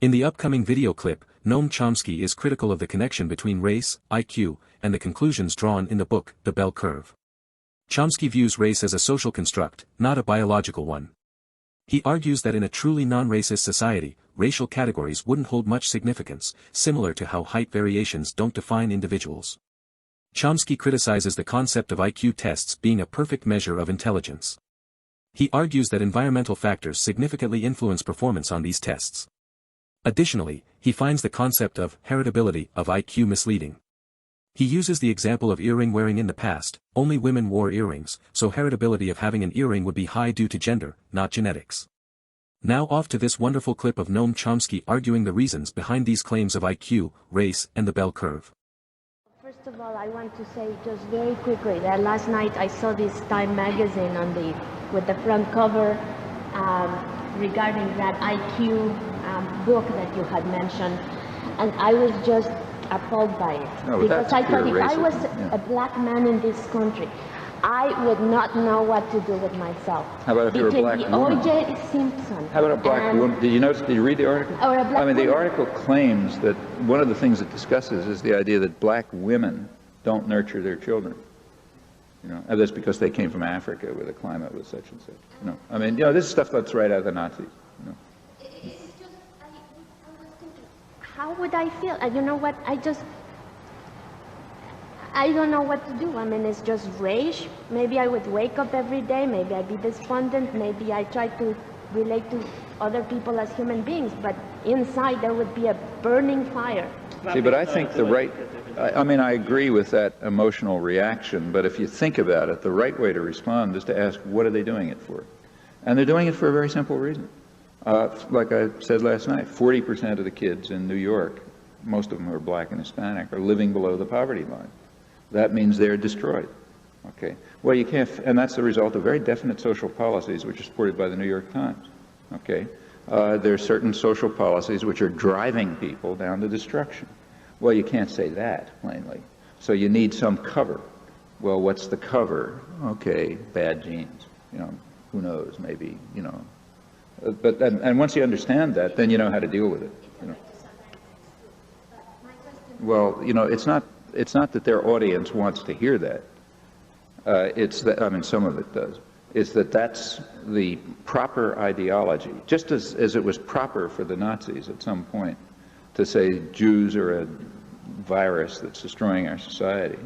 In the upcoming video clip, Noam Chomsky is critical of the connection between race, IQ, and the conclusions drawn in the book, The Bell Curve. Chomsky views race as a social construct, not a biological one. He argues that in a truly non-racist society, racial categories wouldn't hold much significance, similar to how height variations don't define individuals. Chomsky criticizes the concept of IQ tests being a perfect measure of intelligence. He argues that environmental factors significantly influence performance on these tests. Additionally, he finds the concept of heritability of IQ misleading. He uses the example of earring wearing in the past. Only women wore earrings, so heritability of having an earring would be high due to gender, not genetics. Now off to this wonderful clip of Noam Chomsky arguing the reasons behind these claims of IQ, race, and the bell curve. First of all, I want to say just very quickly that last night I saw this Time magazine with the front cover regarding that IQ book that you had mentioned, and I was just appalled by it. No, because I thought if I was yeah. a black man in this country, I would not know what to do with myself. How about if you're a black woman? O.J. Simpson. How about a black woman? Did you read the article? Or a black I mean, the woman. article claims that one of the things it discusses is the idea that black women don't nurture their children. And that's because they came from Africa where the climate was such and such. I mean, this is stuff that's right out of the Nazis. It's just, I was thinking, how would I feel? You know what? I don't know what to do. I mean, it's just rage. Maybe I would wake up every day. Maybe I'd be despondent. Maybe I try to relate to other people as human beings. But inside there would be a burning fire. See, but I think I mean, I agree with that emotional reaction. But if you think about it, the right way to respond is to ask, what are they doing it for? And they're doing it for a very simple reason. Like I said last night, 40% of the kids in New York, most of them are black and Hispanic, are living below the poverty line. That means they're destroyed. Okay. Well, you can't, and that's the result of very definite social policies which are supported by the New York Times. Okay. There are certain social policies which are driving people down to destruction. Well, you can't say that plainly. So you need some cover. Well, what's the cover? Okay, bad genes. Who knows? Maybe. But and once you understand that, then you know how to deal with it. Well, it's not that their audience wants to hear that. It's that, I mean, some of it does. It's that that's the proper ideology, just as it was proper for the Nazis at some point to say Jews are a virus that's destroying our society.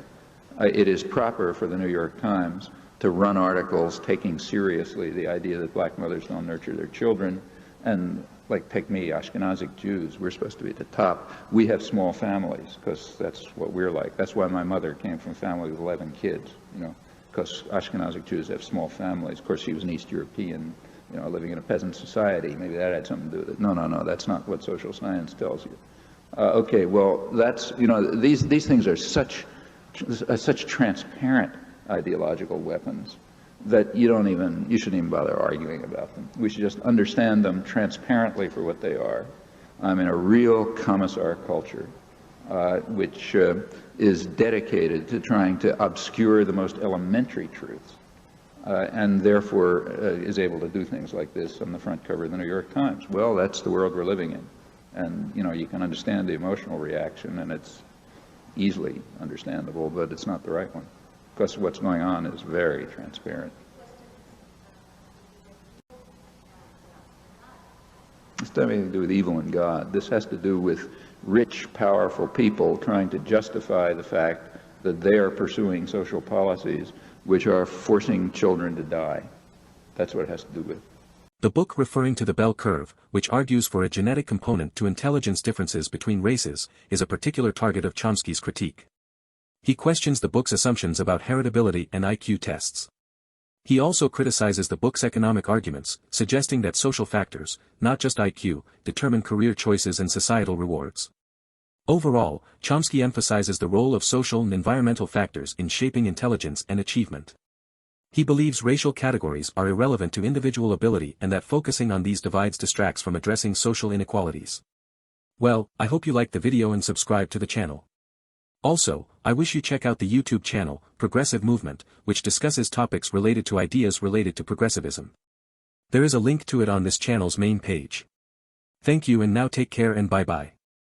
It is proper for the New York Times to run articles taking seriously the idea that black mothers don't nurture their children. And like, take me, Ashkenazic Jews, we're supposed to be at the top. We have small families because that's what we're like. That's why my mother came from a family with 11 kids, because Ashkenazic Jews have small families. Of course, she was an East European, living in a peasant society. Maybe that had something to do with it. No, that's not what social science tells you. Okay, well, that's, these things are such transparent ideological weapons that you shouldn't even bother arguing about them. We should just understand them transparently for what they are. In a real commissar culture, which is dedicated to trying to obscure the most elementary truths, and therefore is able to do things like this on the front cover of the New York Times. Well, that's the world we're living in. And, you can understand the emotional reaction, and it's easily understandable, but it's not the right one. Because what's going on is very transparent. This doesn't have anything to do with evil and God. This has to do with rich, powerful people trying to justify the fact that they are pursuing social policies which are forcing children to die. That's what it has to do with. The book referring to the bell curve, which argues for a genetic component to intelligence differences between races, is a particular target of Chomsky's critique. He questions the book's assumptions about heritability and IQ tests. He also criticizes the book's economic arguments, suggesting that social factors, not just IQ, determine career choices and societal rewards. Overall, Chomsky emphasizes the role of social and environmental factors in shaping intelligence and achievement. He believes racial categories are irrelevant to individual ability and that focusing on these divides distracts from addressing social inequalities. Well, I hope you liked the video and subscribe to the channel. Also, I wish you check out the YouTube channel, Progressive Movement, which discusses topics related to ideas related to progressivism. There is a link to it on this channel's main page. Thank you and now take care and bye-bye.